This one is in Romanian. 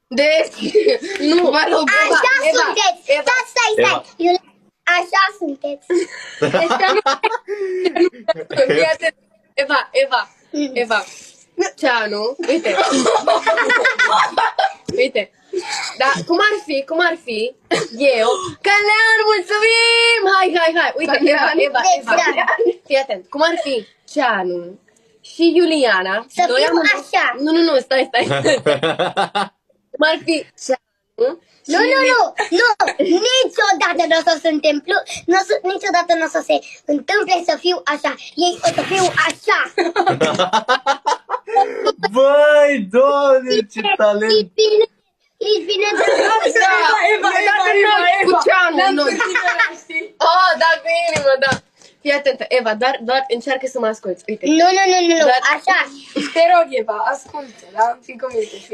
Deci, nu, mă rog, Eva, Așa Eva, sunteți! Eva. Stai! Așa sunteți! Ăștia nu... Fii atent. Eva, Ceanu, uite. Uite. Da, cum ar fi eu? Călean, mulțumim! Hai! Uite, Eva. Fii atent. Cum ar fi Ceanu și Iuliana? Să fiu așa. Nu, stai. Cum ar fi Ceanu? Nu! Niciodată nu o să se întâmple, niciodată nu o să se întâmple să fiu așa. Ei o să fiu așa. Băi, Doamne, ce talent! Ești bine de Eva, cu Ceanu, noi. Da, cu inimă, da. Fii atentă, Eva, doar încearcă să mă asculți. Uite. Nu, așa. Te rog, Eva, ascultă, da? Fii cu mine.